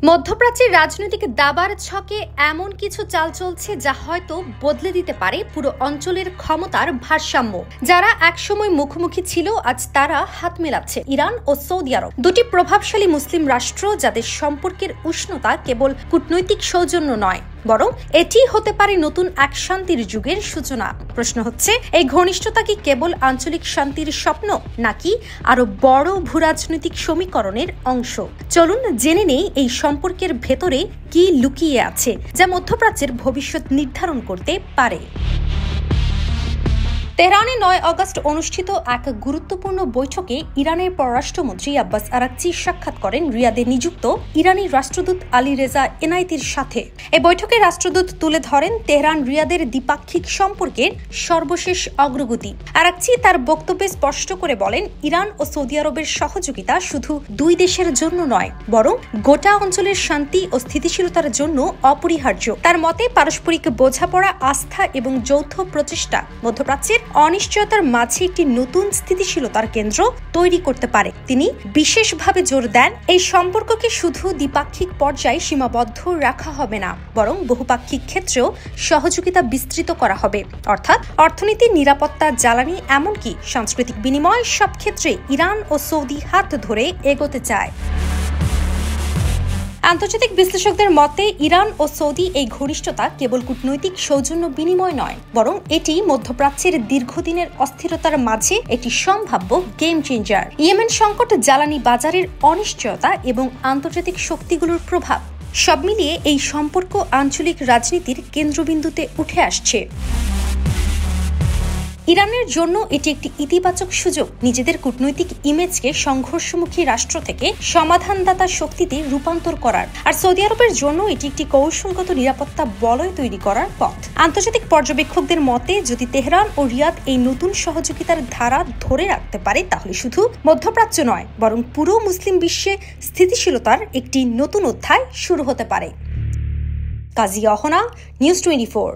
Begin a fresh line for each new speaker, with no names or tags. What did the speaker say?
মধ্যপ্রাচ্যের রাজনৈতিক দাবার ছকে এমন কিছু চাল চলছে যা হয়তো বদলে দিতে পারে পুরো অঞ্চলের ক্ষমতার ভারসাম্য। যারা একসময় মুখোমুখি ছিল আজ তারা হাত মেলাচ্ছে। ইরান ও সৌদি আরব দুটি প্রভাবশালী মুসলিম রাষ্ট্র, যাদের সম্পর্কের উষ্ণতা কেবল কূটনৈতিক সৌজন্য নয়, বরং এটি হতে পারে নতুন এক শান্তির যুগের সূচনা। প্রশ্ন হচ্ছে, এই ঘনিষ্ঠতা কি কেবল আঞ্চলিক শান্তির স্বপ্ন, নাকি আরো বড় ভূরাজনৈতিক সমীকরণের অংশ? চলুন জেনে নেই এই সম্পর্কের ভেতরে কি লুকিয়ে আছে, যা মধ্যপ্রাচ্যের ভবিষ্যৎ নির্ধারণ করতে পারে। তেহরানে ৯ আগস্ট অনুষ্ঠিত এক গুরুত্বপূর্ণ বৈঠকে ইরানের পররাষ্ট্রমন্ত্রী আব্বাস আরাকচি সাক্ষাৎ করেন রিয়াদে নিযুক্ত ইরানি রাষ্ট্রদূত আলী রেজা এনায়েতির সাথে। এই বৈঠকে রাষ্ট্রদূত তুলে ধরেন তেহরান রিয়াদের দ্বিপাক্ষিক সম্পর্কের সর্বশেষ অগ্রগতি। আরাকচি তার বক্তব্যে স্পষ্ট করে বলেন, ইরান ও সৌদি আরবের সহযোগিতা শুধু দুই দেশের জন্য নয়, বরং গোটা অঞ্চলের শান্তি ও স্থিতিশীলতার জন্য অপরিহার্য। তার মতে, পারস্পরিক বোঝাপড়া, আস্থা এবং যৌথ প্রচেষ্টা মধ্যপ্রাচ্যের অনিশ্চয়তার মাঝে একটি নতুন স্থিতিশীলতার কেন্দ্র তৈরি করতে পারে। তিনি বিশেষভাবে জোর দেন, এই সম্পর্ককে শুধু দ্বিপাক্ষিক পর্যায়ে সীমাবদ্ধ রাখা হবে না, বরং বহুপাক্ষিক ক্ষেত্রেও সহযোগিতা বিস্তৃত করা হবে। অর্থাৎ অর্থনীতি, নিরাপত্তা, জ্বালানি, এমনকি সাংস্কৃতিক বিনিময়, সব ক্ষেত্রে ইরান ও সৌদি হাত ধরে এগোতে চায়। আন্তর্জাতিক বিশ্লেষকদের মতে, ইরান ও সৌদি এই ঘনিষ্ঠতা কেবল কূটনৈতিক সৌজন্য বিনিময় নয়, বরং এটি মধ্যপ্রাচ্যের দীর্ঘদিনের অস্থিরতার মাঝে একটি সম্ভাব্য গেম চেঞ্জার। ইয়েমেন সংকট, জ্বালানি বাজারের অনিশ্চয়তা এবং আন্তর্জাতিক শক্তিগুলোর প্রভাব, সব মিলিয়ে এই সম্পর্ক আঞ্চলিক রাজনীতির কেন্দ্রবিন্দুতে উঠে আসছে। ইরানের জন্য এটি একটি ইতিবাচক সুযোগ নিজেদের কূটনৈতিক ইমেজকে সংঘর্ষমুখী রাষ্ট্র থেকে সমাধানদাতা শক্তিতে রূপান্তর করার, আর সৌদি আরবের জন্য এটি একটি কৌশলগত নিরাপত্তা বলয় তৈরি করার পথ। আন্তর্জাতিক পর্যবেক্ষকদের মতে, যদি তেহরান ও রিয়াদ এই নতুন সহযোগিতার ধারা ধরে রাখতে পারে, তাহলে শুধু মধ্যপ্রাচ্য নয়, বরং পুরো মুসলিম বিশ্বে স্থিতিশীলতার একটি নতুন অধ্যায় শুরু হতে পারে। কাজী অহনা, নিউজ 24।